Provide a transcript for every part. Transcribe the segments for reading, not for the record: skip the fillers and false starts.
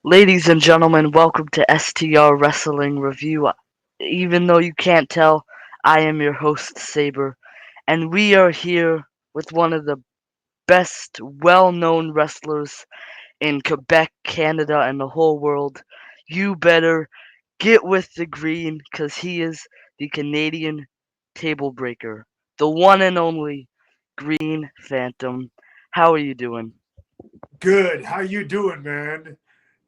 Ladies and gentlemen, welcome to STR Wrestling Review. Even though you can't tell, I am your host, Saber, and we are here with one of the best well known wrestlers in Quebec, Canada, and the whole world. You better get with the green, because he is the Canadian table breaker, the one and only Green Phantom. How are you doing? Good. How you doing, man?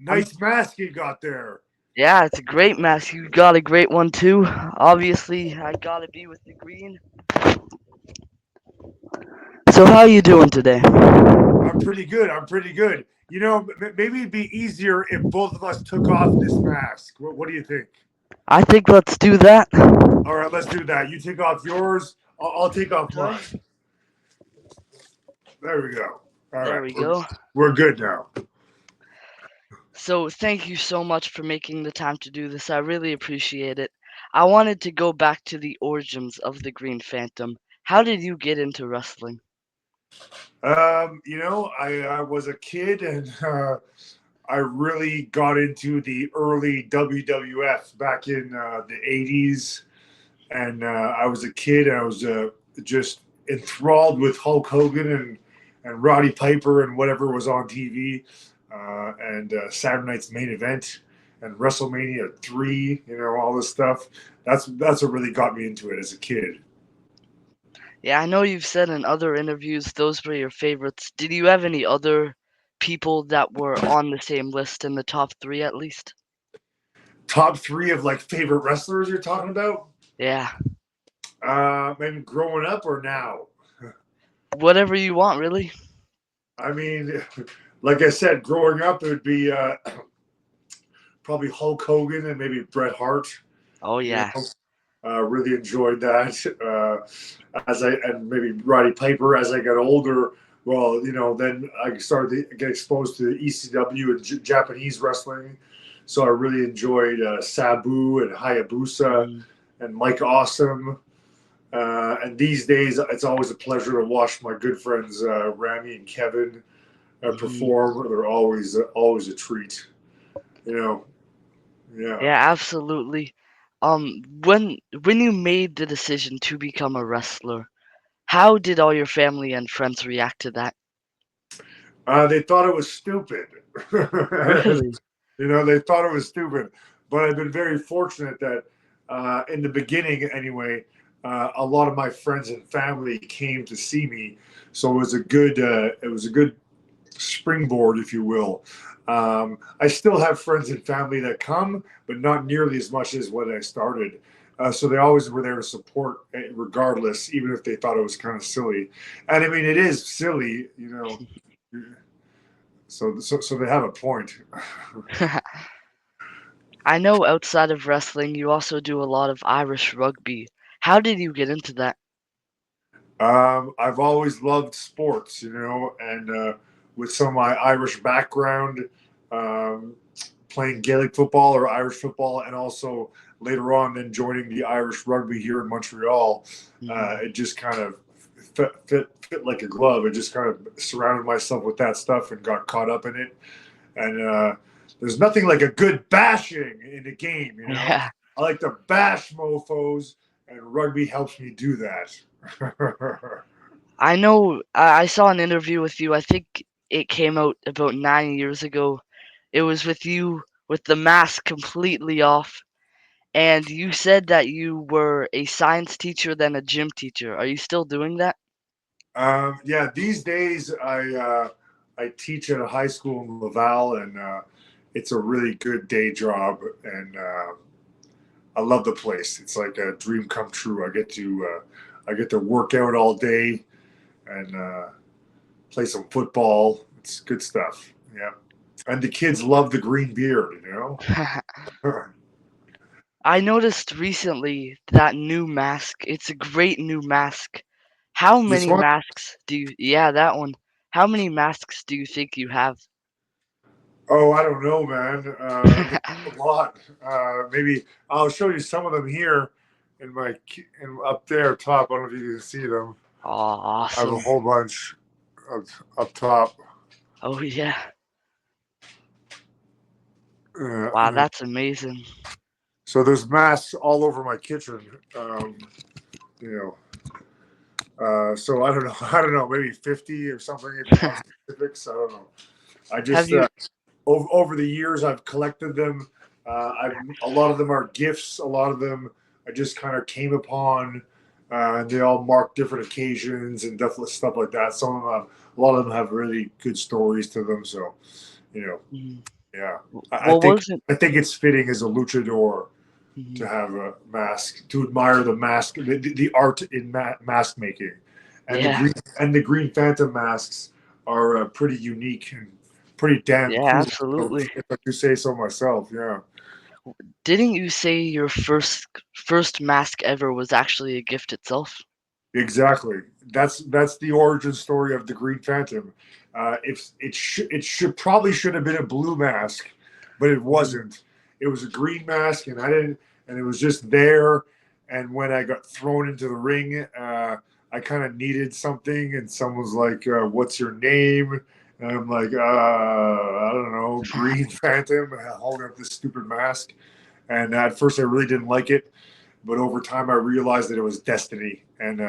I'm Nice mask you got there. Yeah, it's a great match. You got a great one too. Obviously, I gotta be with the green. So how you doing today? I'm pretty good. I'm pretty good. Maybe it'd be easier if both of us took off this mask. What do you think? I think let's do that. All right, let's do that. You take off yours. I'll take off Okay. mine. There we go. All There right, we we're go. we're good now. So thank you so much for making the time to do this. I really appreciate it. I wanted to go back to the origins of the Green Phantom. How did you get into wrestling? I was a kid and I really got into the early WWF back in the '80s, and I was a kid. And I was just enthralled with Hulk Hogan and Roddy Piper and whatever was on TV, and Saturday Night's Main Event and WrestleMania 3. All this stuff. That's what really got me into it as a kid. Yeah, I know you've said in other interviews those were your favorites. Did you have any other people that were on the same list in the top three at least? Top 3 of like favorite wrestlers you're talking about? Yeah, Maybe growing up or now. whatever you want, really. I mean, like I said, growing up it would be probably Hulk Hogan and maybe Bret Hart. Oh You yeah. know, really enjoyed that. As I and maybe Roddy Piper as I got older. Well, then I started to get exposed to ECW and Japanese wrestling. So I really enjoyed Sabu and Hayabusa Mm, and Mike Awesome. And these days, it's always a pleasure to watch my good friends Rami and Kevin mhm. perform. They're always a treat. You know, yeah. Yeah, absolutely. When you made the decision to become a wrestler, how did all your family and friends react to that? They thought it was stupid. Really? They thought it was stupid. But I've been very fortunate that in the beginning, anyway, a lot of my friends and family came to see me, so it was a good springboard, if you will. I still have friends and family that come, but not nearly as much as when I started. So they always were there to support, regardless, even if they thought it was kind of silly. And I mean, it is silly. So they have a point. I know outside of wrestling, you also do a lot of Irish rugby. How did you get into that? I've always loved sports, and with some of my Irish background, um, playing Gaelic football or Irish football, and also later on then joining the Irish rugby here in Montreal, Mhm. it just kind of fit like a glove. I just kind of surrounded myself with that stuff and got caught up in it. And there's nothing like a good bashing in a game. Yeah. I like to bash mofos, and rugby helps me do that. I know I saw an interview with you. I think it came out about 9 years ago. It was with you with the mask completely off. And you said that you were a science teacher, then a gym teacher. Are you still doing that? Yeah, these days I teach at a high school in Laval, and it's a really good day job, and I love the place. It's like a dream come true. I get to work out all day and play some football. It's good stuff. Yeah, and the kids love the green beard. I noticed recently that new mask. It's a great new mask. How This many one. masks do you, yeah, that one. How many masks do you think you have? Oh, I don't know, man. Maybe a lot. Maybe I'll show you some of them here in up there top. I don't know if you can see them. Oh, I have a awesome. whole bunch up top. Oh, yeah. Wow, Uh, that's amazing. so there's masks all over my kitchen. You know, so I don't know. I don't know. Maybe 50 or something. If you want specifics, I don't know. I Have just you? over the years I've collected them. A lot of them are gifts. A lot of them I just kind of came upon, and they all mark different occasions and definitely stuff like that. Some of them have, a lot of them have really good stories to them. So you know, Mhm. yeah, What was it? I think it's fitting as a luchador to Mhm. have a mask, to admire the mask, the art in mask making, and Yeah, the Green Phantom masks are pretty unique and pretty damn yeah, cool. absolutely. If I do say so myself, yeah. Didn't you say your first mask ever was actually a gift itself? Exactly. That's the origin story of the Green Phantom. If it should probably should have been a blue mask, but it Mhm. wasn't. It was a green mask, and I didn't, and it was just there. And when I got thrown into the ring, I kind of needed something, and someone was like, "What's your name?" And I'm like, "I don't know, Green Phantom," holding up this stupid mask. And at first, I really didn't like it, but over time I realized that it was destiny, and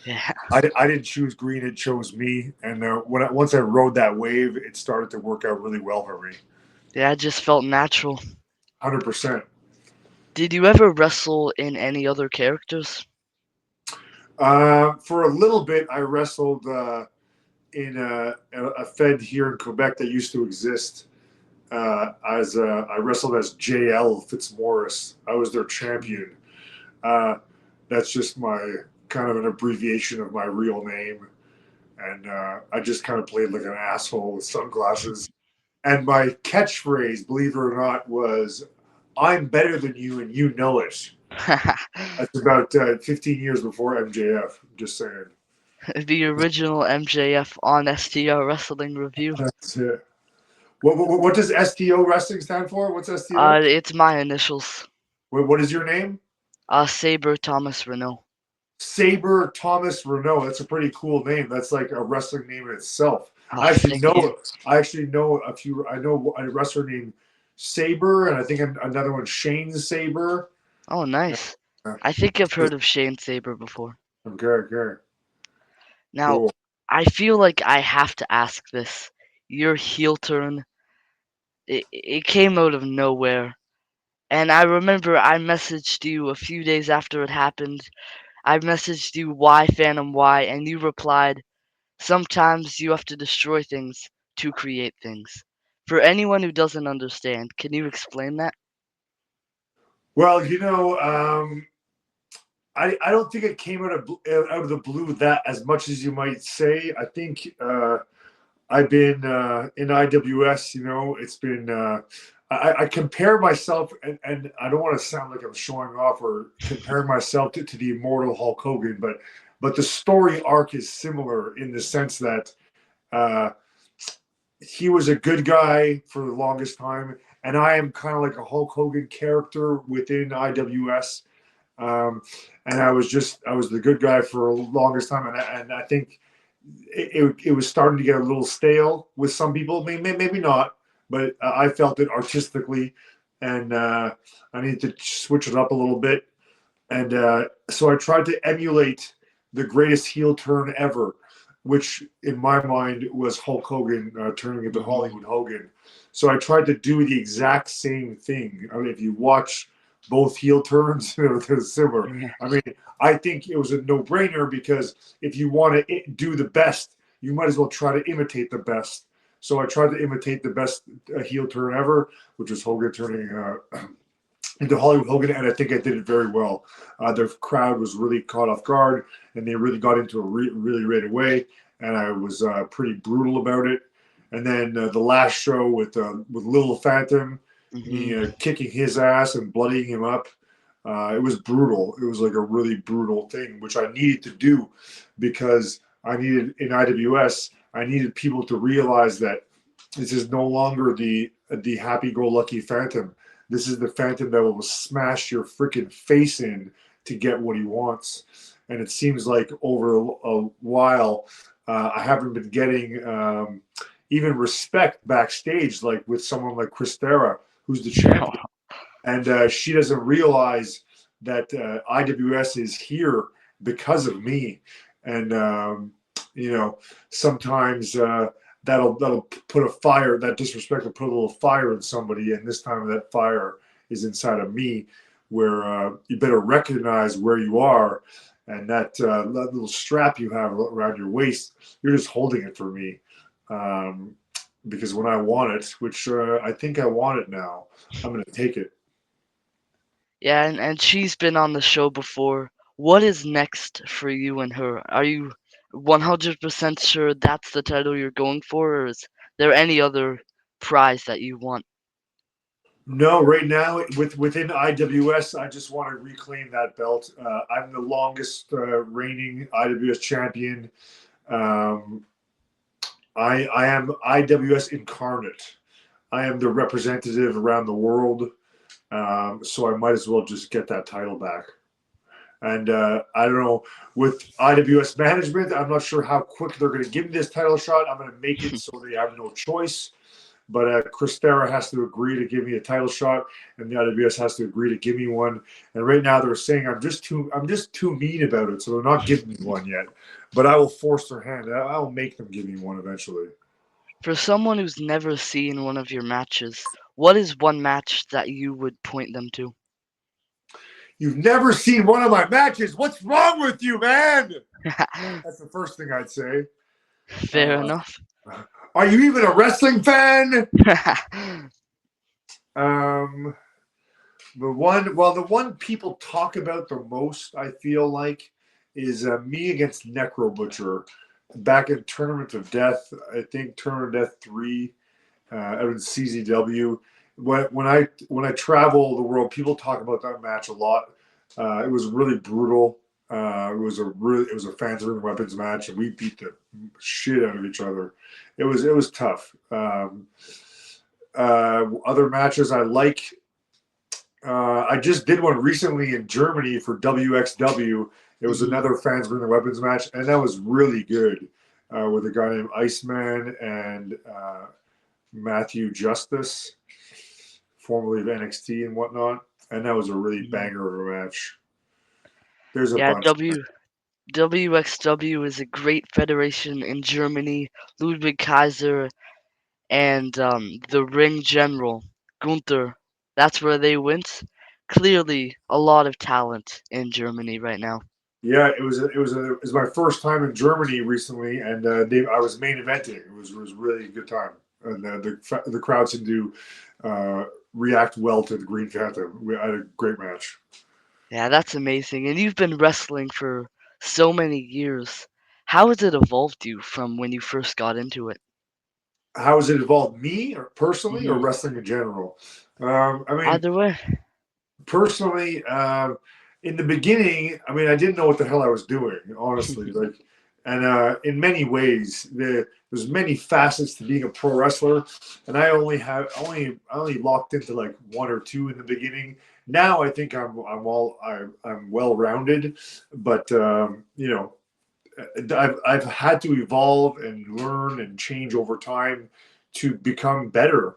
Yeah, I didn't choose green; it chose me. And once I rode that wave, it started to work out really well for me. yeah, it just felt natural. 100%. Did you ever wrestle in any other characters? For a little bit, I wrestled in a Fed here in Quebec that used to exist. As I wrestled as JL Fitzmaurice. I was their Mm. champion. Uh, that's just my kind of an abbreviation of my real name. And I just kind of played like an asshole with sunglasses. And my catchphrase, believe it or not, was "I'm better than you, and you know it." That's about 15 years before MJF. I'm just saying. The original MJF on STR Wrestling Review. That's it. What does STO wrestling stand for? What's STO? It's my initials. What is your name? Saber Thomas Renault. Saber Thomas Renault. That's a pretty cool name. That's like a wrestling name in itself. Oh, I actually thank you. know. I actually know a few. I know a wrestler named Saber, and I think another one Shane Saber. Oh, nice. Uh, I think I've heard of Shane Saber before. Okay, okay, Now, cool. I feel like I have to ask this. Your heel turn, it came out of nowhere. And I remember I messaged you a few days after it happened. I messaged you why Phantom why, and you replied, sometimes you have to destroy things to create things. For anyone who doesn't understand, can you explain that? Well, I don't think it came out of the blue that as much as you might say. I think I've been in IWS. It's been. I compare myself, and I don't want to sound like I'm showing off or comparing myself to the immortal Hulk Hogan, but the story arc is similar in the sense that uh, he was a good guy for the longest time, and I am kind of like a Hulk Hogan character within IWS. Um, and I was the good guy for the longest time, and I think it was starting to get a little stale with some people. Maybe not, but I felt it artistically, and I needed to switch it up a little bit. And so I tried to emulate the greatest heel turn ever, which in my mind was Hulk Hogan turning into Hmm. Hollywood Hogan. So I tried to do the exact same thing. I mean, if you watch both heel turns, they're similar. Yeah. I mean, I think it was a no-brainer because if you want to do the best, you might as well try to imitate the best. So I tried to imitate the best heel turn ever, which was Hogan turning into Hollywood Hogan, and I think I did it very well. The crowd was really caught off guard, and they really got into it really right away. And I was pretty brutal about it. And then the last show with Little Phantom, me Hmm. kicking his ass and bloodying him up. It was brutal. It was like a really brutal thing, which I needed to do because I needed in IWS. I needed people to realize that this is no longer the happy-go-lucky Phantom. This is the Phantom that will smash your freaking face in to get what he wants. And it seems like over a while, I haven't been getting even respect backstage, like with someone like Chris Thera. who's the champion, and she doesn't realize that IWS is here because of me, and you know sometimes that'll put a fire. That disrespect will put a little fire in somebody, and this time that fire is inside of me, where you better recognize where you are, and that little strap you have around your waist, you're just holding it for me. Um, because when I want it, which I think I want it now, I'm going to take it. Yeah, and she's been on the show before. What is next for you and her? Are you 100% sure that's the title you're going for, or is there any other prize that you want? No, right now within IWS, I just want to reclaim that belt. I'm the longest reigning IWS champion. Um, I am IWS incarnate. I am the representative around the world, so I might as well just get that title back. And I don't know, with IWS management, I'm not sure how quick they're going to give me this title shot. I'm going to make it so they have no choice. But Chris Thera has to agree to give me a title shot, and the IWS has to agree to give me one. And right now they're saying I'm just too mean about it, so they're not giving me one yet. But I will force their hand. I will make them give me one eventually. For someone who's never seen one of your matches, what is one match that you would point them to? You've never seen one of my matches. What's wrong with you, man? That's the first thing I'd say. Fair Uh, enough. are you even a wrestling fan? Um, the one people talk about the most, I feel like, is me against Necro Butcher back in Tournament of Death. I think Tournament of Death 3 out in CZW. When I travel the world, people talk about that match a lot. It was really brutal. It was a fans with weapons match, and we beat the shit out of each other. It was tough. Other matches I like. I just did one recently in Germany for WXW. It was Mhm. another fans with weapons match, and that was really good with a guy named Iceman and Matthew Justice, formerly of NXT and whatnot. And that was a really Mhm. banger of a match. There's a Yeah, bunch. WXW is a great federation in Germany. Ludwig Kaiser and the Ring General Gunther. That's where they went. Clearly, a lot of talent in Germany right now. Yeah, it was my first time in Germany recently, and I was main eventing. It was really a good time, and the crowd seemed to uh, react well to the Green Phantom. We had a great match. Yeah, that's amazing. And you've been wrestling for so many years. How has it evolved you from when you first got into it? How has it involved me, or personally, or Hmm. wrestling in general? I mean, Either way. personally, in the beginning, I mean, I didn't know what the hell I was doing, honestly. Like, and in many ways, there's many facets to being a pro wrestler, and I only locked into like one or two in the beginning. Now I think I'm well rounded, but I've had to evolve and learn and change over time to become better,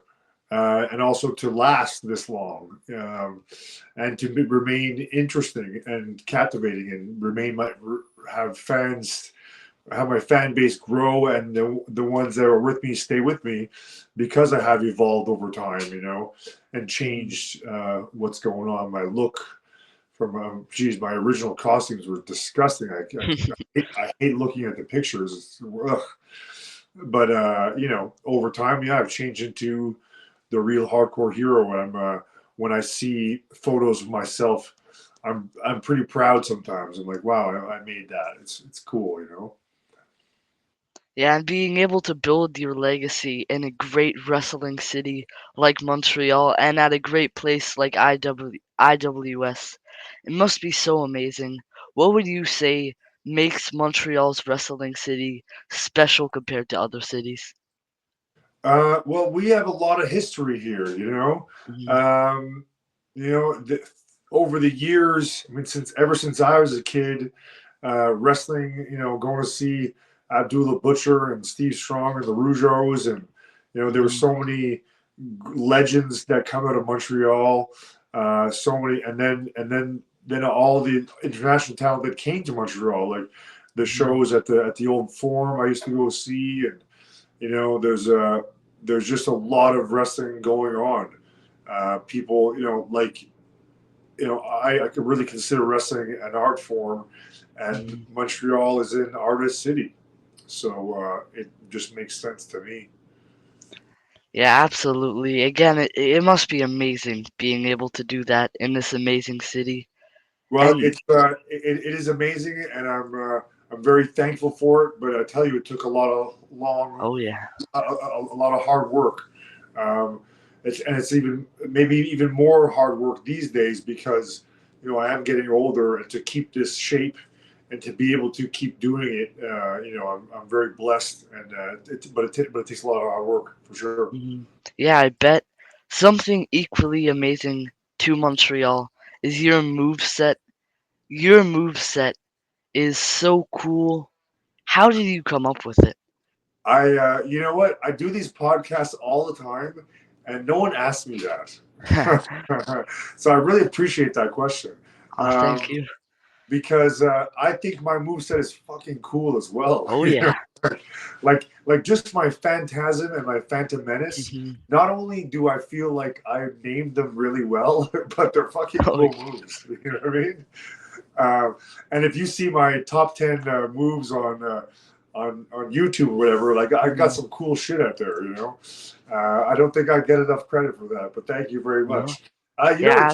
and also to last this long, and to remain interesting and captivating, and have fans have my fan base grow, and the ones that are with me stay with me, because I have evolved over time, and Mhm. changed what's going on. My look from geez, my original costumes were disgusting. I hate looking at the pictures. Ugh. But over time, yeah, I've changed into the real hardcore hero. When I see photos of myself, I'm pretty proud sometimes. I'm like, wow, I made that. It's cool. Yeah, and being able to build your legacy in a great wrestling city like Montreal and at a great place like IWS, it must be so amazing. What would you say makes Montreal's wrestling city special compared to other cities? Well, we have a lot of history here. Mhm. Um, you know, the, over the years, I mean, since I was a kid, wrestling. Going to see Abdullah Butcher and Steve Strong and the Rougeaus, and there were Mhm. so many legends that come out of Montreal. So many, and then all the international talent that came to Montreal, like the Mhm. shows at the old Forum I used to go see, and there's just a lot of wrestling going on. People, like I could really consider wrestling an art form, and Mhm. Montreal is an artist city, so it just makes sense to me. Yeah, absolutely. Again, it must be amazing being able to do that in this amazing city. Well, And it is amazing, and I'm very thankful for it. But I tell you, it took a lot of long, oh yeah. a lot of hard work. Um, it's even maybe even more hard work these days because I am getting older, and to keep this shape and to be able to keep doing it, I'm very blessed, and but it takes a lot of hard work for sure. Mhm. Yeah, I bet something equally amazing to Montreal is your move set. Your move set is so cool. How did you come up with it? You know what? I do these podcasts all the time, and no one asks me that. So I really appreciate that question, Oh, thank um, you. because I think my moveset is fucking cool as well. Oh yeah. Like just my Phantasm and my Phantom Menace. Mhm. Not only do I feel like I named them really well, but they're fucking Oh cool moves. You know what I mean? Uh, and if you see my top 10 moves on YouTube or whatever, like I got mhm. some cool shit out there. I don't think I get enough credit for that, but thank you very No. much. Yeah.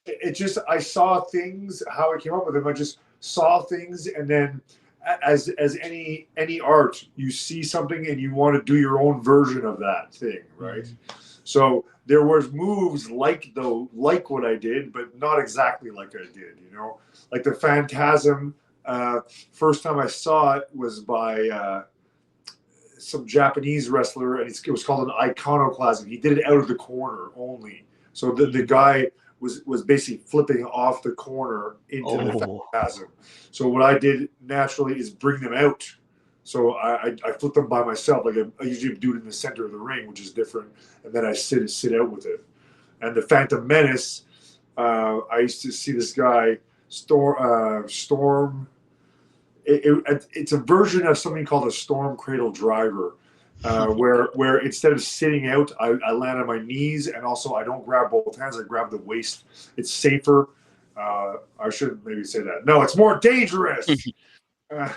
It just I saw things how I came up with them. I just saw things, and then as any art, you see something and you want to do your own version of that thing, right? Mhm. So there was moves like what I did, but not exactly like I did. Like the Phantasm. Uh, First time I saw it was by some Japanese wrestler, and it was called an iconoclasm. He did it out of the corner only. So the Mhm. guy was basically flipping off the corner into the Oh. Phantasm. So what I did naturally is bring them out. So I flip them by myself. Like I usually do it in the center of the ring, which is different, and then I sit out with it. And the Phantom Menace, I used to see this guy Storm. It's a version of something called a storm cradle driver, where instead of sitting out, I land on my knees, and also I don't grab both hands. I grab the waist. It's safer. I shouldn't maybe say that. No, it's more dangerous. Uh,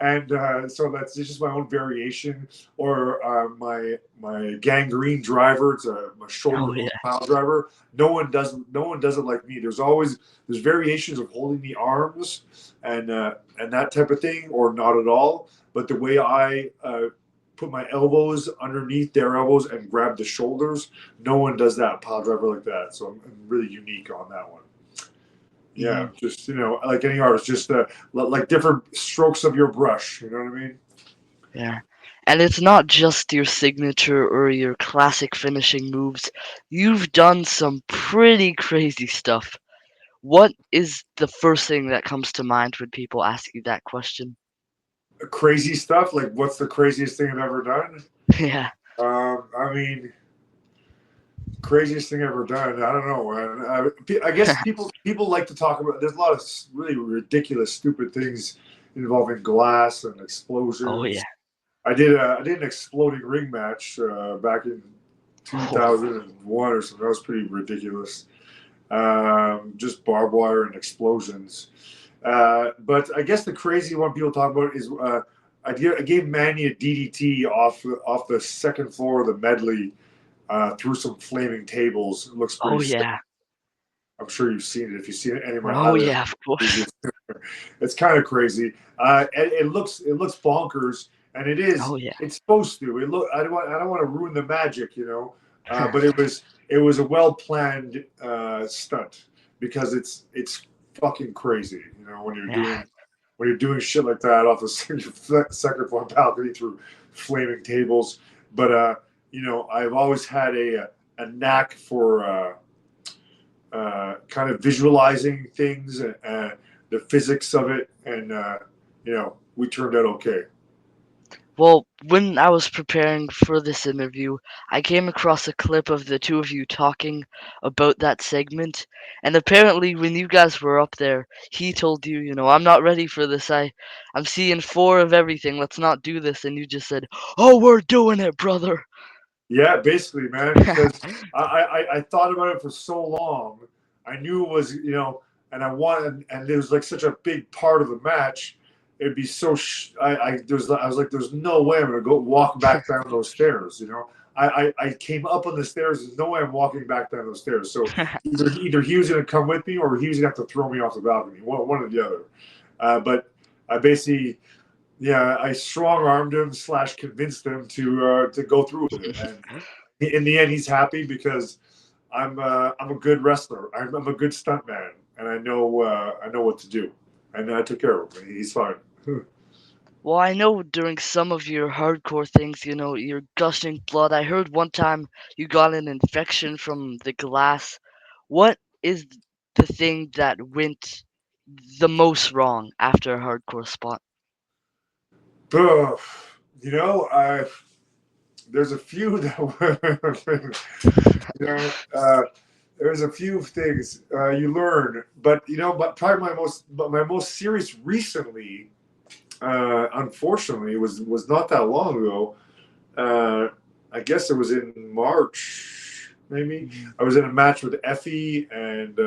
and so that's just my own variation, or my gangrene driver. It's my shoulder Oh yeah. pile driver. No one does it like me. There's variations of holding the arms and that type of thing, or not at all. But the way I put my elbows underneath their elbows and grab the shoulders, no one does that pile driver like that. So I'm really unique on that one. Yeah, Mhm. just like any artist, just like different strokes of your brush. You know what I mean? Yeah. And it's not just your signature or your classic finishing moves. You've done some pretty crazy stuff. What is the first thing that comes to mind when people ask you that question? Crazy stuff. Like, what's the craziest thing I've ever done? Yeah. I mean, craziest thing I've ever done. I don't know, man. I guess people like to talk about. There's a lot of really ridiculous, stupid things involving glass and Oh explosions. yeah. I did an exploding ring match back in Oh. 2001 or something. That was pretty ridiculous. Just barbed wire and explosions. But I guess the crazy one people talk about is I gave Manny a DDT off the second floor of the medley through some flaming tables. It looks pretty Oh sick. yeah. I'm sure you've seen it. If you've seen any of my Oh highlights, yeah, of course. it's kind of crazy. It looks bonkers, and it is. Oh yeah. It's supposed to. I don't want to ruin the magic, but it was a well planned stunt because it's fucking crazy. Yeah. When you're doing shit like that off the second floor balcony through flaming tables. But I've always had a knack for kind of visualizing things and the physics of it, and we turned out okay. Well, when I was preparing for this interview, I came across a clip of the two of you talking about that segment. And apparently, when you guys were up there, he told you, I'm not ready for this. I'm seeing four of everything. Let's not do this. And you just said, "Oh, we're doing it, brother." Yeah, basically, man, because I thought about it for so long. I knew it was, and I wanted, and it was like such a big part of the match. It'd be so, I was like, there's no way I'm going to go walk back down those stairs, I came up on the stairs. There's no way I'm walking back down those stairs. So either he was going to come with me or he was going to have to throw me off the balcony, one or the other. But I basically, yeah, I strong armed him slash convinced him to go through with it, and in the end, he's happy because I'm a good wrestler. I'm a good stuntman, and I know what to do, and I took care of him. He's fine. Well, I know during some of your hardcore things, you're gushing blood. I heard one time you got an infection from the glass. What is the thing that went the most wrong after a hardcore spot? Ugh. You know, I there's a few that were, you know, there's a few things you learn, but but probably my most serious recently, unfortunately, was not that long ago. uh, I guess it was in March, maybe. Mhm. I was in a match with Effie and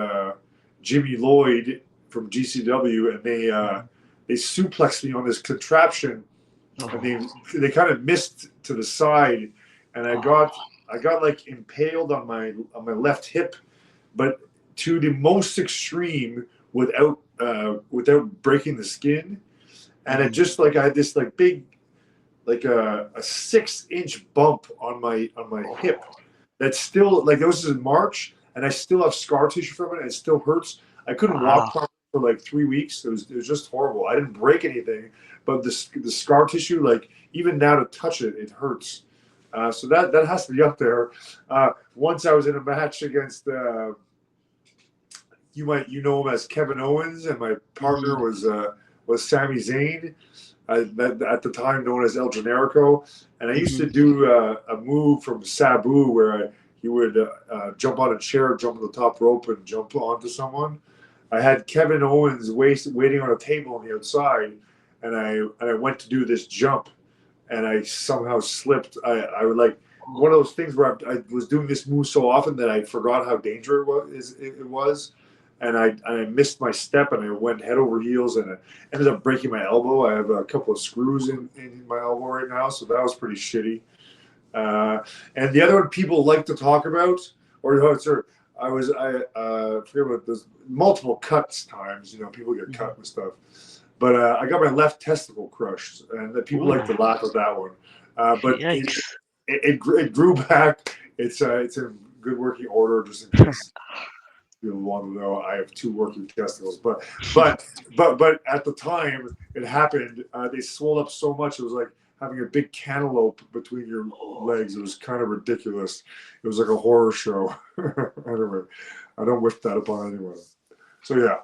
Jimmy Lloyd from GCW, and Mhm. they suplexed me on this contraption, and Oh, they kind of missed to the side, and oh, I got like impaled on my left hip, but to the most extreme without breaking the skin, and it mhm. just like I had this like big like a 6 inch bump on my hip Oh, that's still like this is in March and I still have scar tissue from it and it still hurts. I couldn't walk wow. properly for like 3 weeks. It was just horrible. I didn't break anything, but the scar tissue, like even now to touch it, it hurts. So that has to be up there. Once I was in a match against you know him as Kevin Owens, and my partner Mhm. was Sami Zayn, at the time known as El Generico. And I used to Mhm. do a move from Sabu where he would jump on a chair, jump on the top rope, and jump onto someone. I had Kevin Owens waiting on a table on the outside, and I went to do this jump, and I somehow slipped. I would like one of those things where I was doing this move so often that I forgot how dangerous it was, and I missed my step and I went head over heels and I ended up breaking my elbow. I have a couple of screws in my elbow right now, so that was pretty shitty. Uh, and the other one people like to talk about, or no, sorry, forget about this multiple cuts times. People get Mhm. cut and stuff. But I got my left testicle crushed, and the people like Ooh, to laugh at that one. But yikes. it grew back. It's in good working order, just in case people want to know. I have two working testicles, but at the time it happened, they swelled up so much it was like having a big cantaloupe between your Oh. legs. It was kind of ridiculous. It was like a horror show. Anyway, I don't wish that upon anyone. So yeah.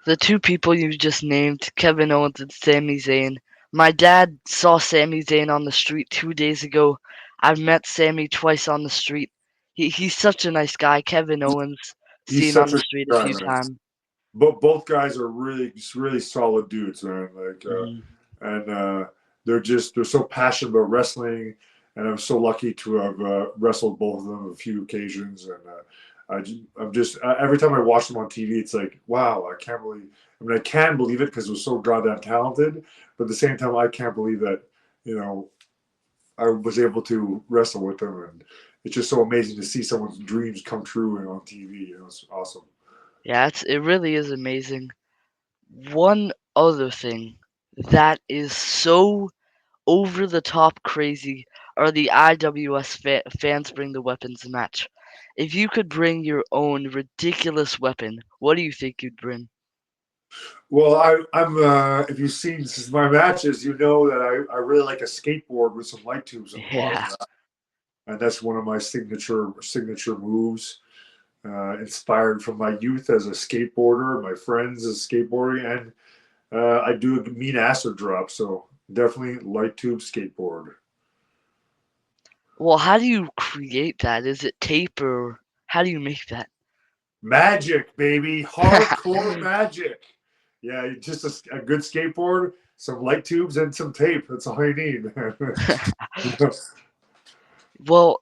The two people you just named, Kevin Owens and Sami Zayn. My dad saw Sami Zayn on the street 2 days ago. I've met Sami twice on the street. He's such a nice guy. Kevin Owens, He's seen on such the a street a guy, few man. times. But both guys are really solid dudes, man. Mhm. And they're so passionate about wrestling, and I'm so lucky to have wrestled both of them on a few occasions. And I'm just every time I watch them on TV, it's like, wow, I can't believe. I mean, I can believe it because they're so goddamn talented, but at the same time, I can't believe that you know I was able to wrestle with them, and it's just so amazing to see someone's dreams come true and on TV. It's awesome. Yeah, it really is amazing. One other thing that is so over the top crazy are the IWS fans bring the weapons match. If you could bring your own ridiculous weapon, what do you think you'd bring? Well, I'm. If you've seen my matches, you know that I really like a skateboard with some light tubes on the bottom Yeah. of that, and that's one of my signature moves. Inspired from my youth as a skateboarder, my friends as skateboarding, and I do a mean acid drop. So Definitely light tube skateboard. Well, how do you create that? Is it tape or how do you make that? Magic, baby. Hardcore magic. Yeah, just a good skateboard, some light tubes, and some tape. That's all you need. Well,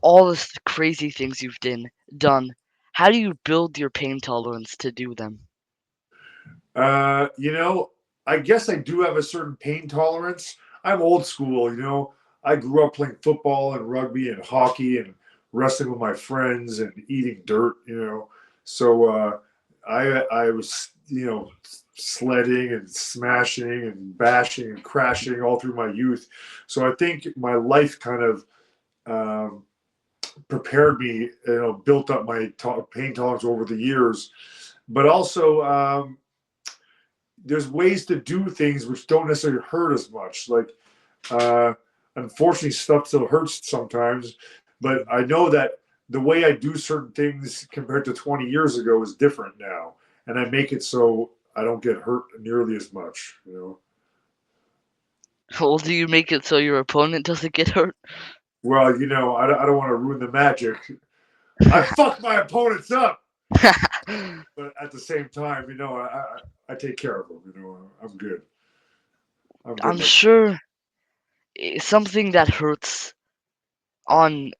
all the crazy things you've done. How do you build your pain tolerance to do them? You know, I guess I do have a certain pain tolerance. I'm old school, you know. I grew up playing football and rugby and hockey and wrestling with my friends and eating dirt, you know. So I was, you know, sledding and smashing and bashing and crashing all through my youth. So I think my life kind of um, prepared me, you know, built up my pain tolerance over the years. But also, there's ways to do things which don't necessarily hurt as much. Like, uh, unfortunately, stuff still hurts sometimes, but Mhm. I know that the way I do certain things compared to 20 years ago is different now, and I make it so I don't get hurt nearly as much. You know, Well, do you make it so your opponent doesn't get hurt? well, you know, I don't want to ruin the magic. I fuck my opponents up, but at the same time, you know, I take care of them. You know, I'm good. I'm good I'm like that. sure something that hurts on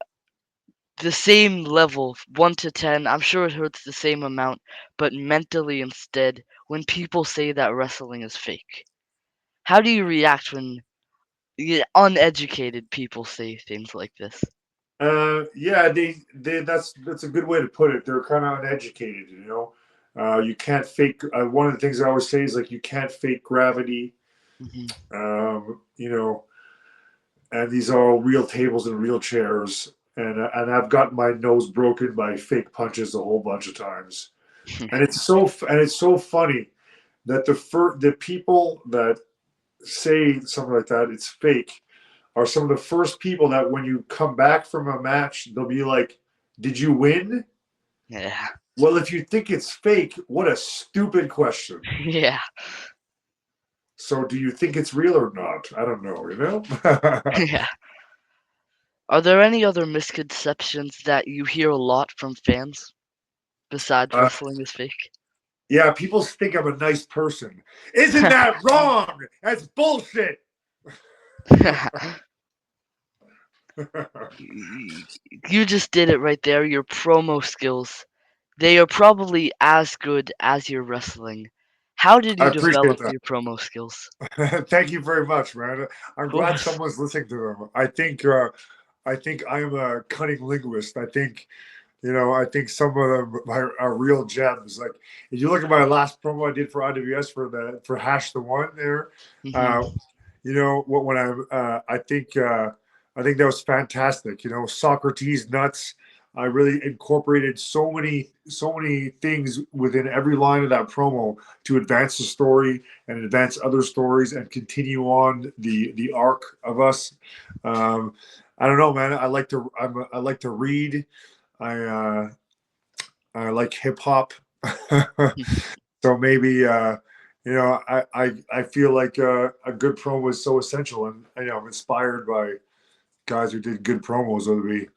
the same level, 1 to 10, I'm sure it hurts the same amount, but mentally instead, when people say that wrestling is fake. How do you react when uneducated people say things like this? Yeah, they that's a good way to put it. They're kind of uneducated, you know. You can't fake. One of the things I always say is like you can't fake gravity. Mhm. You know, and these are all real tables and real chairs. And I've gotten my nose broken by fake punches a whole bunch of times. And it's so funny that the people that say something like that, it's fake, are some of the first people that when you come back from a match, they'll be like, "Did you win?" Yeah. Well, if you think it's fake, what a stupid question. Yeah. So, do you think it's real or not? I don't know, you know? Yeah. Are there any other misconceptions that you hear a lot from fans besides uh, wrestling is fake? yeah, people think I'm a nice person. Isn't that wrong? That's bullshit. Y- you just did it right there. Your promo skills. They are probably as good as your wrestling. How did I you appreciate develop that. your promo skills? Thank you very much, man. Of I'm glad course. someone's listening to them. I think I'm a cunning linguist. I think, you know, I think some of them are real gems. Like if you look at my last promo I did for IWS for Hash the One there, Hmm. uh, you know what when I think that was fantastic. You know, Socrates nuts. I really incorporated so many things within every line of that promo to advance the story and advance other stories and continue on the arc of us. Um, I don't know, man. I like to read. I I like hip hop. So maybe you know I feel like a good promo is so essential, and you know I'm inspired by guys who did good promos, whether it be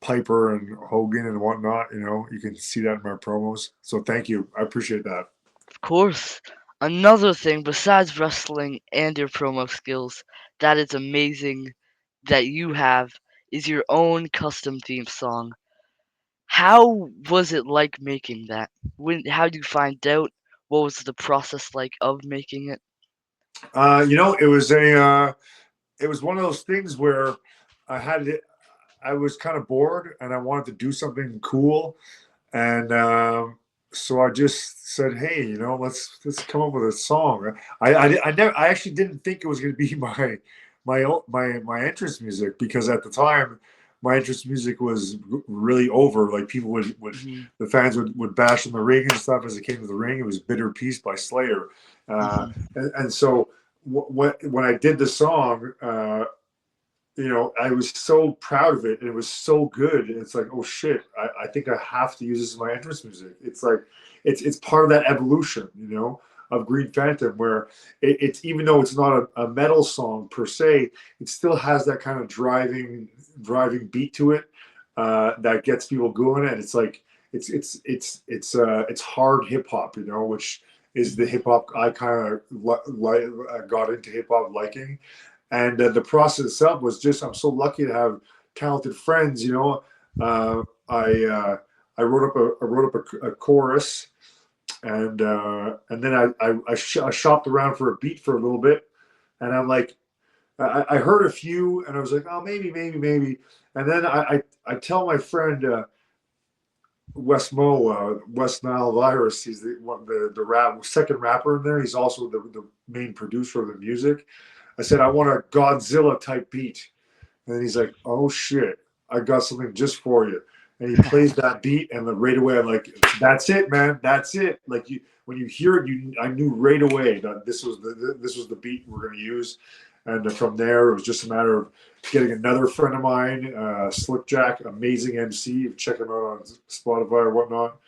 Piper and Hogan and whatnot. You know, you can see that in my promos. So thank you, I appreciate that. Of course. Another thing besides wrestling and your promo skills that is amazing that you have is your own custom theme song. How was it like making that? How did you find out? What was the process like of making it? You know, it was one of those things where I had it. I was kind of bored and I wanted to do something cool, and so I just said, "Hey, you know, let's come up with a song." I actually didn't think it was going to be my entrance music because at the time my entrance music was really over. Like people would Mhm, the fans would bash in the ring and stuff as it came to the ring. It was "Bitter Peace" by Slayer, mhm. and so when I did the song. You know, I was so proud of it and it was so good. It's like, oh shit, I think I have to use this as my entrance music. It's like it's part of that evolution, you know. Green Phantom, where it's even though it's not a metal song per se, it still has that kind of driving beat to it that gets people going, and it's like it's hard hip hop, which is the Mhm. hip hop I kind of got into hip hop liking, and the process itself was just I'm so lucky to have talented friends. Uh, I uh, I wrote up a chorus, and then I shopped around for a beat for a little bit, and I'm like I heard a few, and I was like, oh, maybe, and then I tell my friend West Nile Virus. He's the second rapper in there. He's also the main producer of the music. I said I want a Godzilla type beat, and then he's like, "Oh shit, I got something just for you." And he plays that beat, and then right away I'm like, "That's it, man. That's it." Like when you hear it, I knew right away that this was the beat we're gonna use. And from there, it was just a matter of getting another friend of mine, Slick Jack, amazing MC. Check him out on Spotify or whatnot.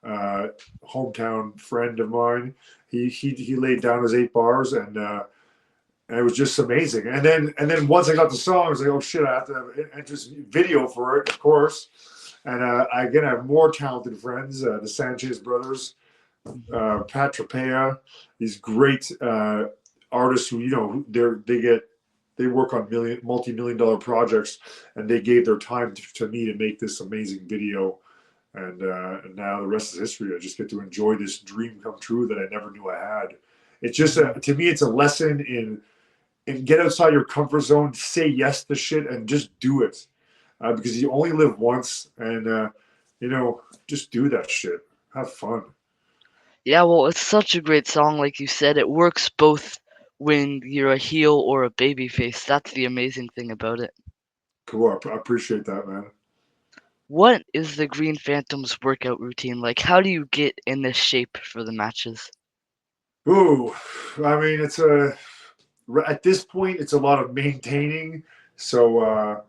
Uh, Hometown friend of mine. He laid down his 8 bars, and it was just amazing. And then once I got the song, I was like, oh shit, I have to have an interest video for it, of course. And I have more talented friends, the Sanchez brothers, Mhm. Pat Trapea, these great artists who they work on multi-million-dollar projects, and they gave their time to me to make this amazing video. And now the rest is history. I just get to enjoy this dream come true that I never knew I had. It's just Mhm. to me, it's a lesson in and get outside your comfort zone, say yes to shit, and just do it. Because you only live once, and just do that shit. Have fun. Yeah, well, it's such a great song, like you said. It works both when you're a heel or a babyface. That's the amazing thing about it. Cool. I appreciate that, man. What is the Green Phantom's workout routine like? How do you get in this shape for the matches? Ooh, I mean, at this point, it's a lot of maintaining. So,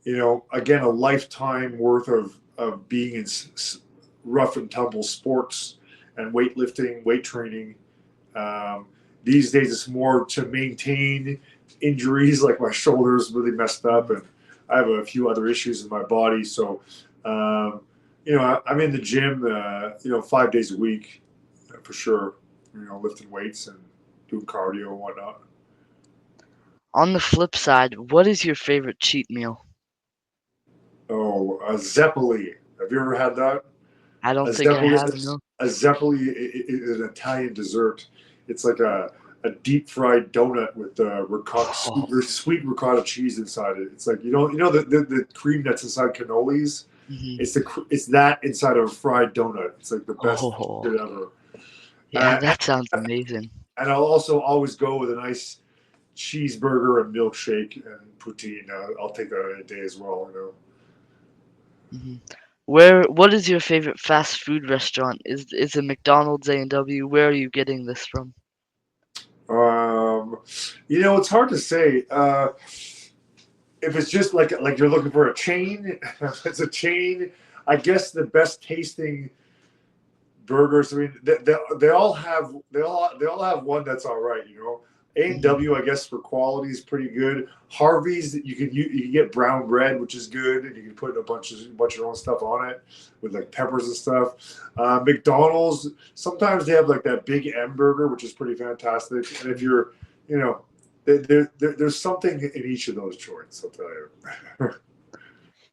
again, a lifetime worth of being in rough and tumble sports and weightlifting, weight training. Um, these days, it's more to maintain injuries, like my shoulder's really messed up, Mhm. and I have a few other issues in my body. So, I'm in the gym, 5 days a week for sure. Lifting weights and doing cardio and whatnot. On the flip side, what is your favorite cheat meal? Oh, a zeppoli. Have you ever had that? I A don't think I zeppoli, have, no. a zeppoli is an Italian dessert. It's like a deep fried donut with ricotta, Oh. sweet ricotta cheese inside it. It's like the cream that's inside cannolis. Mhm. It's that inside of a fried donut. It's like the best Oh. shit ever. Yeah, And, that sounds amazing. and I'll also always go with a nice cheeseburger and milkshake and poutine. I'll take that any day as well. Mhm. What is your favorite fast food restaurant? Is it McDonald's, A&W? Where are you getting this from? It's hard to say. If it's just like you're looking for a chain, if it's a chain, I guess the best tasting burgers. I mean, they all have one that's all right. A and Mhm. W, I guess, for quality is pretty good. Harvey's, you can get brown bread, which is good, and you can put a bunch of your own stuff on it with like peppers and stuff. McDonald's, sometimes they have like that Big M burger, which is pretty fantastic. And if Mhm. you're, you know, there's something in each of those joints. I'll tell you.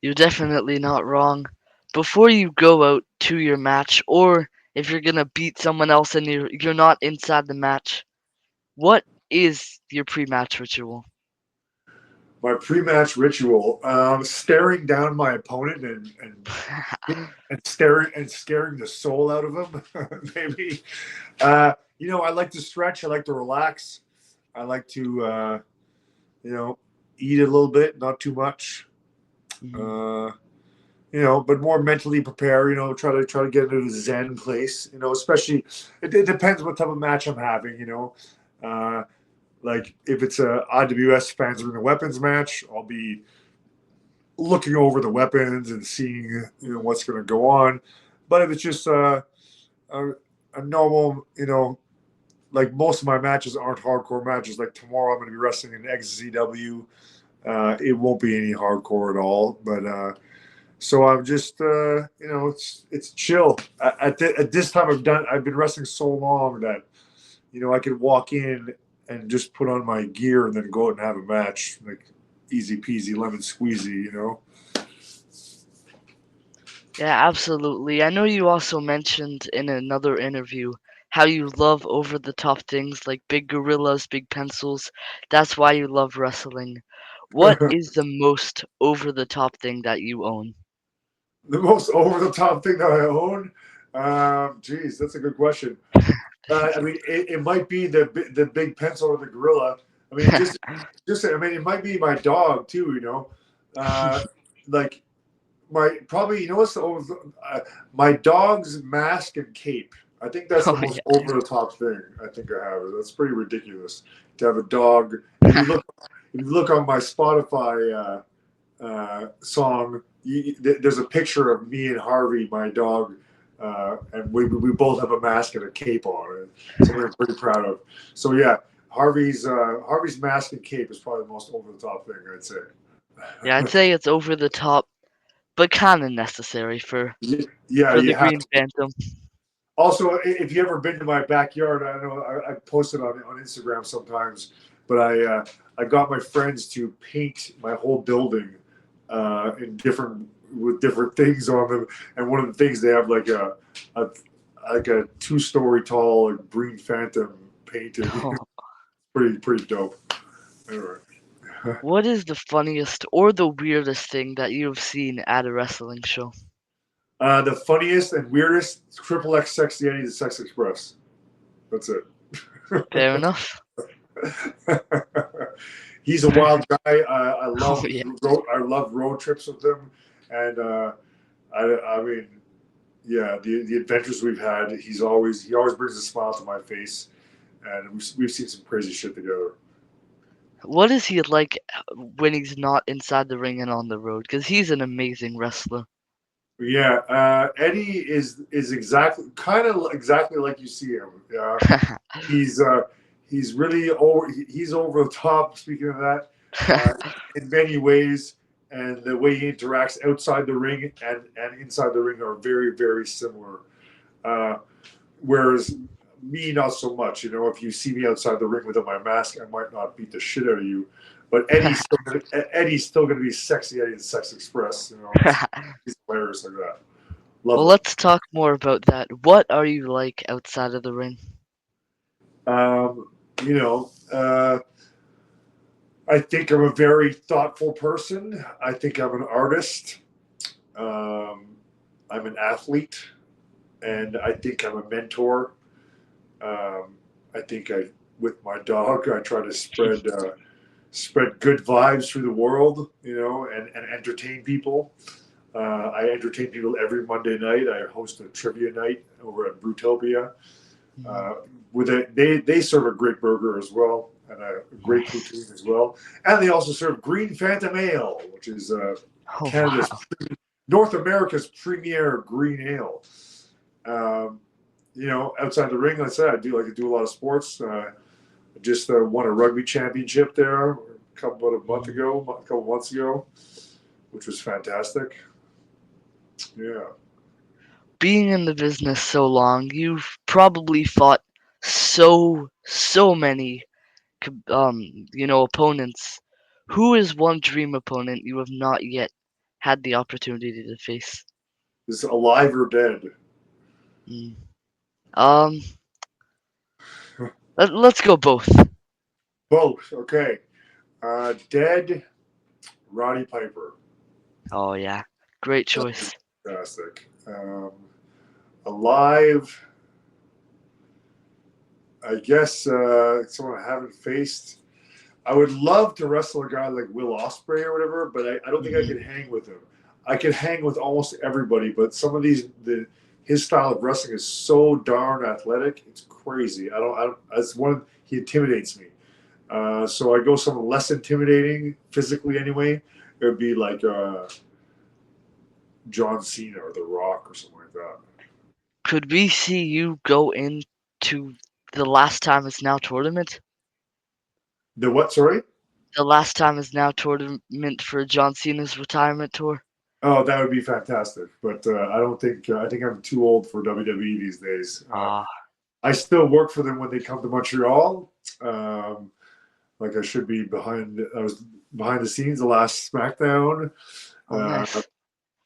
You're definitely not wrong. Before you go out to your match, or if you're gonna beat someone else and you're not inside the match, what is your pre-match ritual? My pre-match ritual: staring down my opponent and scaring the soul out of him. Maybe. I like to stretch. I like to relax. I like to you know eat a little bit, not too much. Mhm. Uh, but more mentally prepare. Try to get into the Zen place. Especially it depends what type of match I'm having. Uh, like if it's a IWS fans in the weapons match, I'll be looking over the weapons and seeing what's going to go on. But if it's just a normal like most of my matches aren't hardcore matches. Like tomorrow, I'm going to be wrestling in XZW. It won't be any hardcore at all, but so I'm just it's chill. At this time, I've been wrestling so long that I could walk in and just put on my gear and then go out and have a match, like easy peasy lemon squeezy. Yeah, absolutely. I know you also mentioned in another interview how you love over the top things like big gorillas, big pencils. That's why you love wrestling. What The is the most over the top thing that you own? most over the top thing that I own, geez, that's a good question. I mean, it might be the big pencil or the gorilla. I mean, just I mean, it might be my dog too. Like my probably what's my dog's mask and cape. I think that's the Oh most over the top thing I think I have. That's pretty ridiculous to have a dog. If you look on my Spotify song, there's a picture of me and Harvey, my dog, and we both have a mask and a cape on. Something I'm pretty proud of. So yeah, Harvey's mask and cape is probably the most over the top thing I'd say. yeah, I'd say it's over the top, but kind of necessary Yeah, for you the have Green Phantom. Also, if you ever been to my backyard, I know I post it on Instagram sometimes, but I got my friends to paint my whole building in different with different things on them, and one of the things they have a like a 2 story tall like, Green Phantom painted. Pretty dope. Anyway. What is the funniest or the weirdest thing that you've seen at a wrestling show? The funniest and weirdest Triple X Sexy Eddie the Sex Express. That's it. Fair enough. He's a wild guy. Oh yeah. I love road trips with him, and I mean, yeah, the adventures we've had. He always brings a smile to my face, and we've seen some crazy shit together. What is he like when he's not inside the ring and on the road? Because he's an amazing wrestler. Yeah, Eddie is exactly like you see him. He's uh, he's really over. He's over the top. Speaking of that, in many ways, and the way he interacts outside the ring and inside the ring are very similar. Uh, whereas me, not so much. If you see me outside the ring without my mask, I might not beat the shit out of you. But Eddie's still gonna be sexy Eddie and Sex Express. He's hilarious like that. Love Well, him. let's talk more about that. What are you like outside of the ring? Um, you know, I think I'm a very thoughtful person. I think I'm an artist. Um, I'm an athlete, and I think I'm a mentor. I think with my dog, I try to spread good vibes through the world, and entertain people. I entertain people every Monday night. I host a trivia night over at Brutopia. Mm. Uh, they serve a great burger as well and a great poutine as well, and they also serve Green Phantom Ale, which is Oh Canada's wow. North America's premier green ale. Um, outside the ring, like I said, I do a lot of sports. I just won a rugby championship there about a month Mm. ago, a couple months ago, which was fantastic. Yeah. Being in the business so long, you've probably fought so many opponents. Who is one dream opponent you have not yet had the opportunity to face? Is alive or dead? Mm. Um, let's go both. Both. Okay. Dead, Roddy Piper. Oh yeah, great That was choice. fantastic. Alive, I guess someone I haven't faced. I would love to wrestle a guy like Will Ospreay or whatever, but I don't think I Hmm. could hang with him. I could hang with almost everybody, but some of his style of wrestling is so darn athletic. It's crazy. I don't. That's one. He intimidates me. So I go something less intimidating physically anyway. It would be like John Cena or The Rock or something like that. Could we see you go into The last time is now tournament. The what? Sorry. The last time is now tournament for John Cena's retirement tour. Oh, that would be fantastic. But I don't think I think I'm too old for WWE these days. Ah, I still work for them when they come to Montreal. Um, like I should be behind. I was behind the scenes the last SmackDown, oh, uh, nice.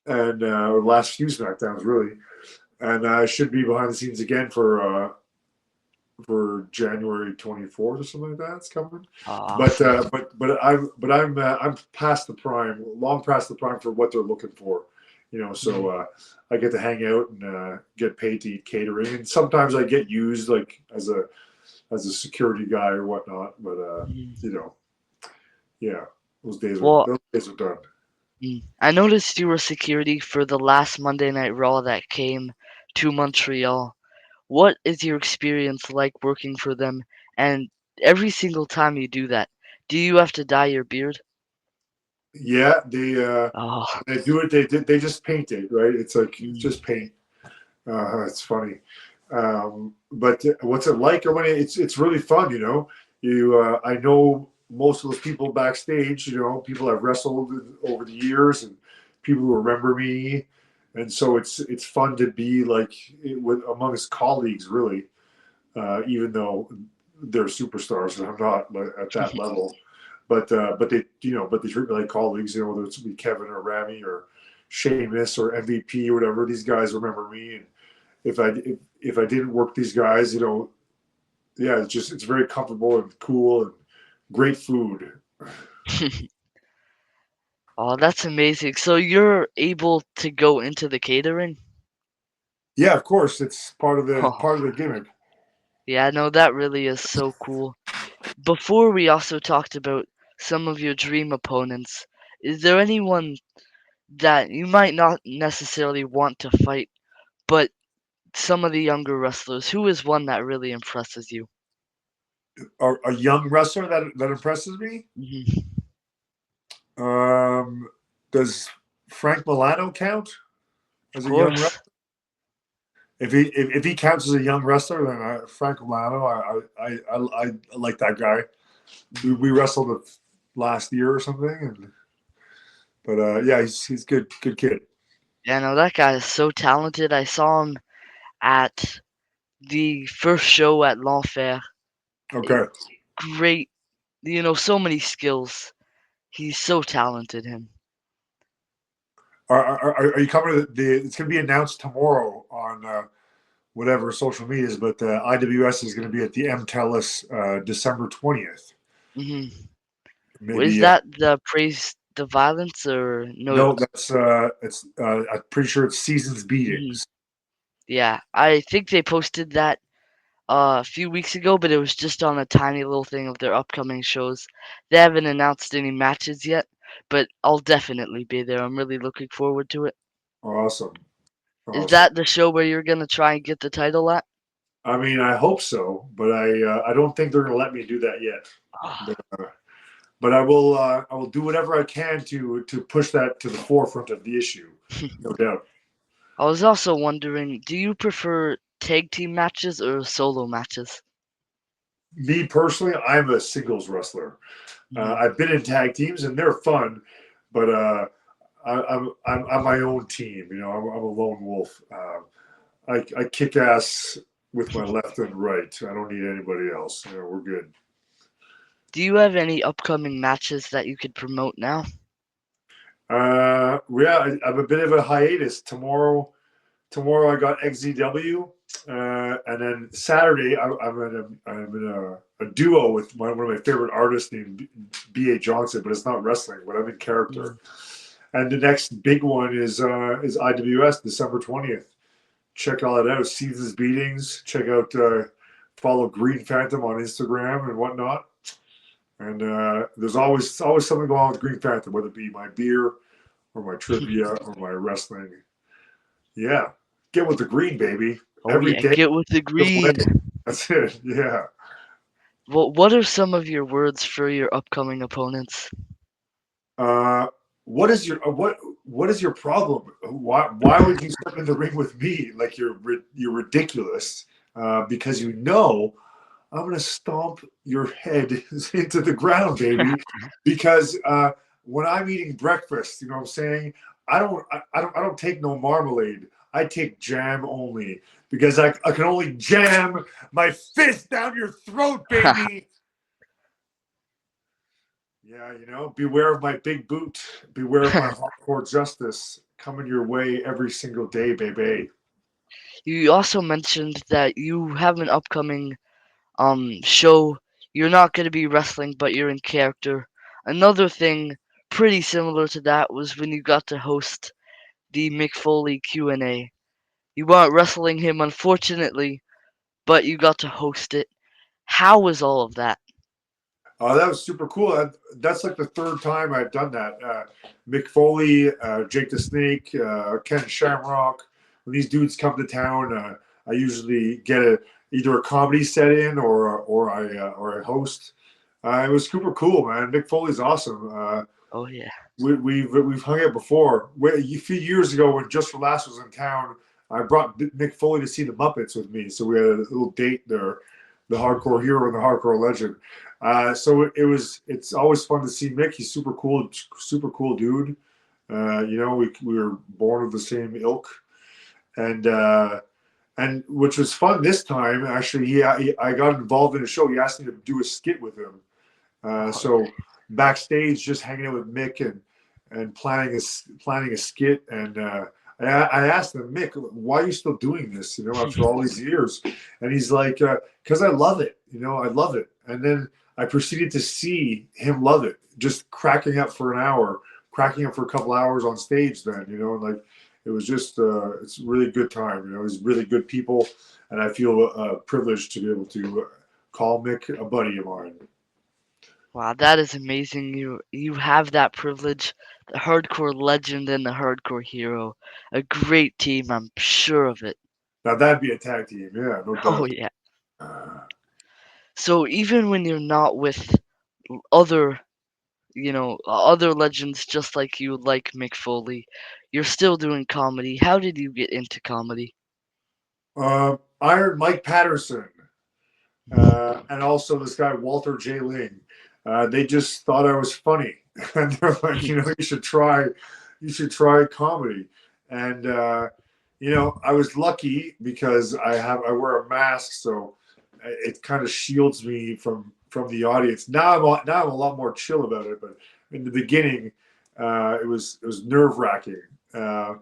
and or last few SmackDowns really, and I should be behind the scenes again for January 24th or something like that. It's coming, but Awesome. I'm past the prime, long past the prime for what they're looking for, you know. So Mhm. I get to hang out and get paid to eat catering, and sometimes I get used like as a security guy or whatnot. But Mhm. you know, yeah, Well, those days are done. I noticed you were security for the last Monday Night Raw that came to Montreal. What is your experience like working for them? And every single time you do that, do you have to dye your beard? Yeah, Oh, they do it. They just paint it, right? It's like mm, just paint. It's funny. But what's it like? I mean, it's really fun, you know. I know most of those people backstage. You know, people I've wrestled over the years, and people who remember me, and so it's fun to be like with amongst colleagues, really. Even though they're superstars, and I'm not like, at that level. But they but they treat me like colleagues. You know, whether it's be Kevin or Rami or Sheamus or MVP or whatever. These guys remember me, and if I didn't work these guys, you know, yeah, it's very comfortable and cool and great food. oh, that's amazing. So you're able to go into the catering? Yeah, of course, it's Oh, part of the gimmick. yeah, no, that really is so cool. Before we also talked about some of your dream opponents. Is there anyone that you might not necessarily want to fight, but some of the younger wrestlers, who is one that really impresses you? A young wrestler that impresses me. Mhm. Um, does Frank Milano count Of as a young wrestler? course. If he counts as a young wrestler, then Frank Milano, I like that guy. We Mhm. wrestled last year or something, and but yeah, he's good kid. Yeah, no, that guy is so talented. I saw him at the first show at L'Enfer. Eh, Okay. Great, so many skills. He's so talented, him. Are you coming to the? It's going to be announced tomorrow on whatever social medias, but IWS is going to be at the MTELUS December 20th. Hmm. Is Maybe that the Praise the Violence or no? no, that's it's I'm pretty sure it's Seasons Mhm. Beatings. Yeah, I think they posted that a few weeks ago, but it was just on a tiny little thing of their upcoming shows. They haven't announced any matches yet, but I'll definitely be there. I'm really looking forward to it. Awesome, Is awesome. that the show where you're gonna try and get the title at? I mean, I hope so, but I don't think they're going to let me do that yet. Ah, But, but I will do whatever I can to push that to the forefront of the issue, no doubt. I was also wondering, do you prefer tag team matches or solo matches? Me personally, I'm a singles wrestler. Mhm. I've been in tag teams and they're fun, but I'm my own team. You know, I'm a lone wolf. I kick ass with my left and right. I don't need anybody else. You know, we're good. Do you have any upcoming matches that you could promote now? Yeah, I'm a bit of a hiatus tomorrow. I got XZW, and then Saturday I'm in a duo with one of my favorite artists named B.A. Johnson, but it's not wrestling, but I'm in character. Mhm. And the next big one is IWS December 20th. Check all that out. Seasons Beatings. Check out follow Green Phantom on Instagram and whatnot. And there's always something going on with Green Phantom, whether it be my beer or my trivia or my wrestling. Yeah, get with the green, baby. Oh Every yeah, day, get with the the way. green. That's it. Yeah. What are some of your words for your upcoming opponents? Uh, what is your what is your problem? Why would you step in the ring with me? Like you're ridiculous because you know I'm gonna stomp your head into the ground, baby, because when I'm eating breakfast, you know what I'm saying? I don't take no marmalade. I take jam only because I can only jam my fist down your throat, baby. Yeah, you know, beware of my big boot. Beware of my hardcore justice coming your way every single day, baby. You also mentioned that you have an upcoming show. You're not going to be wrestling, but you're in character. Another thing pretty similar to that was when you got to host the Mick Foley Q&A. You weren't wrestling him, unfortunately, but you got to host it. How was all of that? That was super cool. That's like the third time I've done that. Mick Foley, Jake the Snake, Ken Shamrock. When these dudes come to town, I usually get either a comedy set in or I host. It was super cool, man. Mick Foley's awesome. Oh yeah. We've hung out before. A few years ago, when Just for Laughs was in town, I brought Mick Foley to see the Muppets with me, so we had a little date there. The hardcore hero and the hardcore legend. So it's always fun to see Mick. He's super cool dude. You know, we were born of the same ilk, and and which was fun this time. Actually, I got involved in a show. He asked me to do a skit with him. Oh, So backstage, just hanging out with Mick and planning a skit. And I asked him, Mick, why are you still doing this? You know, after all these years. And he's like, because I love it. You know, I love it. And then I proceeded to see him love it, just cracking up for an hour, cracking up for a couple hours on stage. Then you know, and like it was just it's a really good time. You know, he's really good people, and I feel privileged to be able to call Mick a buddy of mine. wow, that is amazing. You have that privilege. The hardcore legend and the hardcore hero. A great team, I'm sure of it. Now that'd be a tag team, yeah, no Oh doubt. yeah. Uh, So even when you're not with other, other legends just like you, like Mick Foley, you're still doing comedy. How did you get into comedy? Iron Mike Patterson, and also this guy Walter J. Ling. They just thought I was funny, and they're like, you know, you should try comedy. And you know, I was lucky because I wear a mask, so it kind of shields me from the audience. Now I'm a lot more chill about it, but in the beginning, it was nerve wracking. Uh,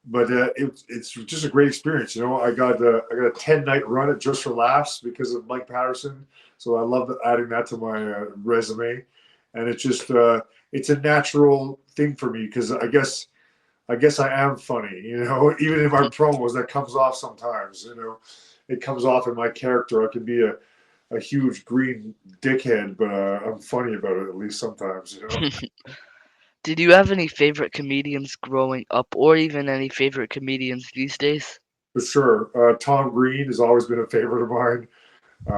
but it's just a great experience. You know, I got a 10 night run at Just for Laughs because of Mike Patterson, so I love adding that to my resume, and it's a natural thing for me because I guess I am funny. You know, even in my promos that comes off sometimes. You know, it comes off in my character. I can be a huge green dickhead, but I'm funny about it at least sometimes. You know, Did you have any favorite comedians growing up, or even any favorite comedians these days? for sure. Tom Green has always been a favorite of mine.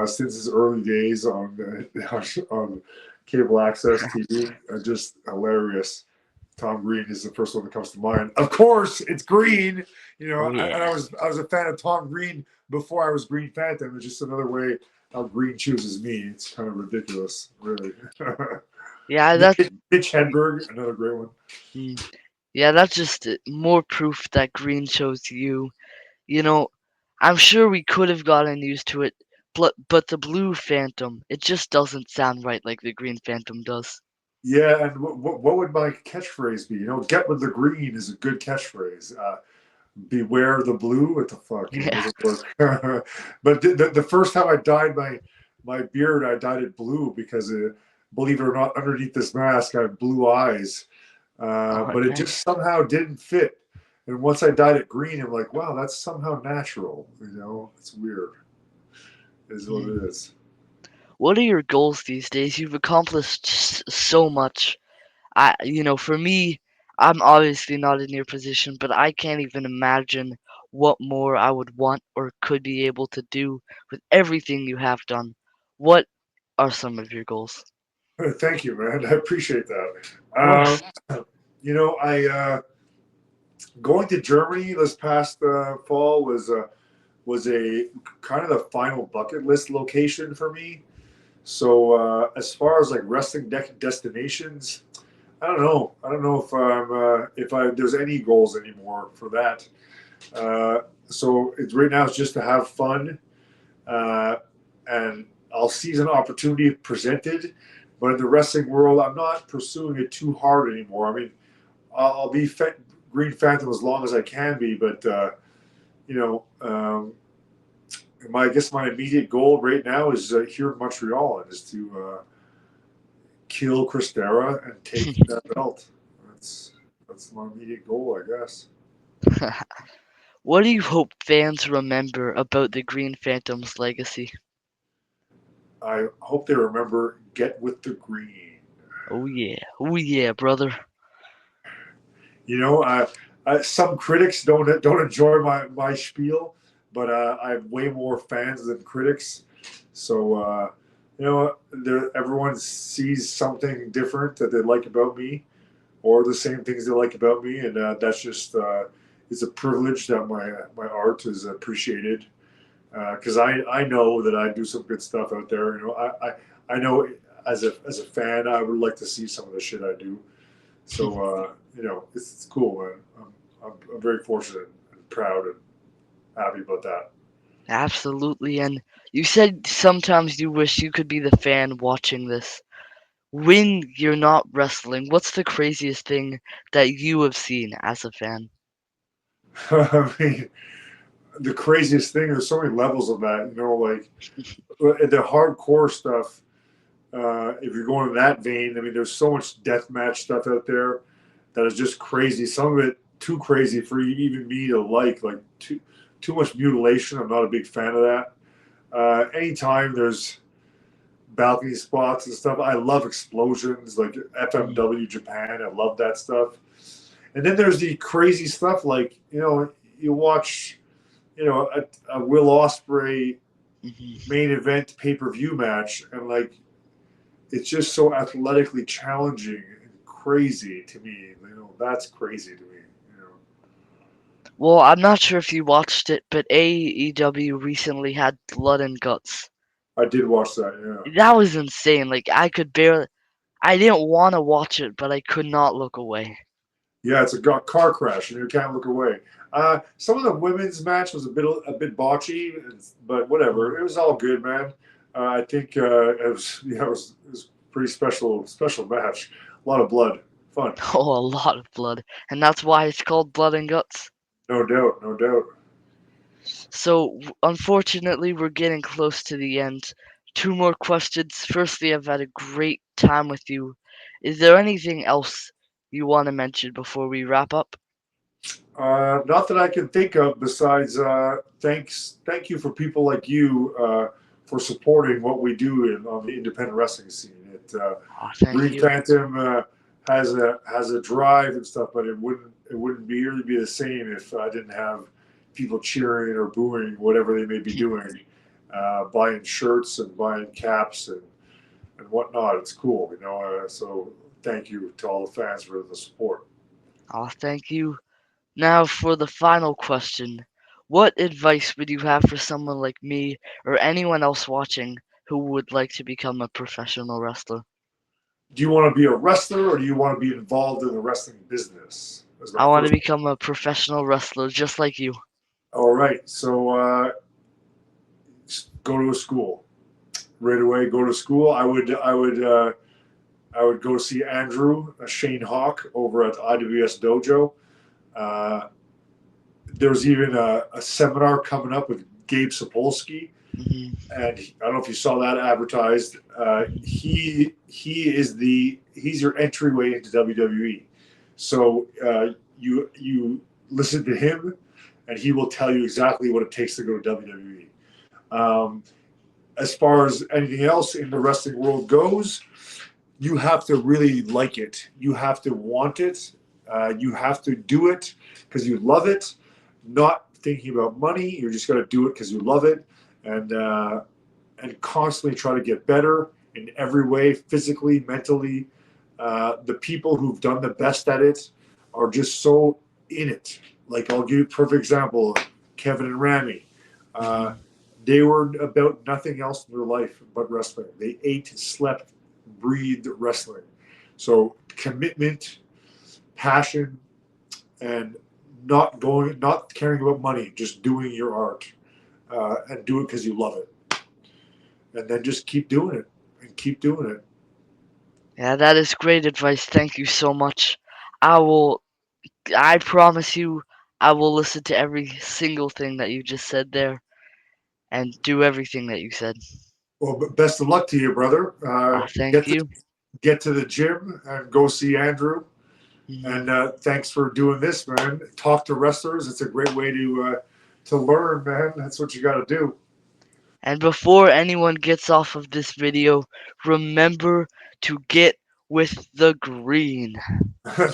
Since his early days on cable access TV. Just hilarious. Tom Green is the first one that comes to mind. Of course, it's Green. You know, Oh yeah. and I was a fan of Tom Green before I was Green Phantom. It's just another way how Green chooses me. It's kind of ridiculous, really. Yeah, Mitch Hedberg, another great one. mm, yeah, that's just more proof that Green chose you. You know, I'm sure we could have gotten used to it, but the Blue Phantom, it just doesn't sound right like the Green Phantom does. Yeah, and what would my catchphrase be? You know, get with the green is a good catchphrase. Beware the blue. What the fuck? You know, Yeah. doesn't work. But the first time I dyed my beard, I dyed it blue because, believe it or not, underneath this mask, I have blue eyes. Oh, But it just nice. somehow didn't fit. And once I dyed it green, I'm like, wow, that's somehow natural. You know, it's weird. It is what Mm. it is. What are your goals these days? You've accomplished so much. For me, I'm obviously not in your position, but I can't even imagine what more I would want or could be able to do with everything you have done. What are some of your goals? Thank you, man. I appreciate that. Of course. You know, I going to Germany this past fall was a kind of the final bucket list location for me. So as far as like wrestling destinations, I don't know. I don't know if I there's any goals anymore for that. So it's right now it's just to have fun, uh, and I'll seize an opportunity presented. But in the wrestling world, I'm not pursuing it too hard anymore. I mean, I'll be Green Phantom as long as I can be, but you know, I guess my immediate goal right now is here in Montreal, and is to kill Christera and take that belt. That's that's my immediate goal, I guess. What do you hope fans remember about the Green Phantom's legacy? I hope they remember get with the green. Oh yeah, brother. You know, some critics don't enjoy my spiel, but I have way more fans than critics. So you know, everyone sees something different that they like about me, or the same things they like about me, and that's just it's a privilege that my art is appreciated. Because I know that I do some good stuff out there. You know, I know as a fan, I would like to see some of the shit I do. So you know, it's cool, man. I'm very fortunate and proud and happy about that. Absolutely, and you said sometimes you wish you could be the fan watching this. When you're not wrestling, what's the craziest thing that you have seen as a fan? I mean, the craziest thing. There's so many levels of that. You know, like the hardcore stuff. If you're going in that vein, I mean, there's so much deathmatch stuff out there that is just crazy. Some of it too crazy for even me to like too much mutilation. I'm not a big fan of that. Anytime there's balcony spots and stuff, I love explosions like Mm, FMW Japan. I love that stuff. And then there's the crazy stuff like you watch a Will Osprey mhm. main event pay per view match and like it's just so athletically challenging and crazy to me. You know, that's crazy to me. You know, Well, I'm not sure if you watched it, but AEW recently had Blood and Guts. I did watch that. Yeah, That was insane. Like I didn't want to watch it, but I could not look away. yeah, it's a car crash, and you can't look away. Some of the women's match was a bit botchy, but whatever. Mm. It was all good, man. I think it was pretty special match. A lot of blood, fun, Oh, a lot of blood, and that's why it's called Blood and Guts. no doubt, no doubt. So, unfortunately, we're getting close to the end. Two more questions. Firstly, I've had a great time with you. Is there anything else you want to mention before we wrap up? Not that I can think of. Besides, thank you for people like you for supporting what we do on the independent wrestling scene. Oh, thank Green you. Phantom has a drive and stuff, but it wouldn't be really be the same if I didn't have people cheering or booing whatever they may be doing, buying shirts and buying caps and whatnot. It's cool, you know. So thank you to all the fans for the support. Oh, thank you. Now, for the final question. What advice would you have for someone like me or anyone else watching who would like to become a professional wrestler? Do you want to be a wrestler or do you want to be involved in the wrestling business? That's my I want to first. become a professional wrestler just like you. All right, so go to a school right away. Go to school. I would go see Andrew Shane Hawk over at IWS Dojo. Uh, there's even a seminar coming up with Gabe Sapolsky, Mhm, and I don't know if you saw that advertised. He's your entryway into WWE. So you listen to him, and he will tell you exactly what it takes to go to WWE. Um, as far as anything else in the wrestling world goes, you have to really like it. You have to want it. You have to do it because you love it, not thinking about money. You're just going to do it because you love it, and constantly try to get better in every way, physically, mentally. The people who've done the best at it are just so in it. Like I'll give you a perfect example: Kevin and Rami. Uh, they were about nothing else in their life but wrestling. They ate, slept, breathed wrestling. So commitment, passion, and not caring about money, just doing your art, and do it because you love it, and then just keep doing it and keep doing it. Yeah, that is great advice. Thank you so much. I will, I promise you, I will listen to every single thing that you just said there and do everything that you said. Well, best of luck to you, brother. Thank you. Get to the gym and go see Andrew. And Mhm. thanks for doing this, man. Talk to wrestlers. It's a great way to learn, man. That's what you got to do. And before anyone gets off of this video, remember to get with the green.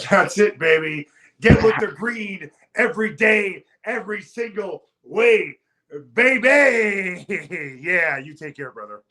That's it, baby. Get with the green every day, every single way, baby. Yeah, you take care, brother.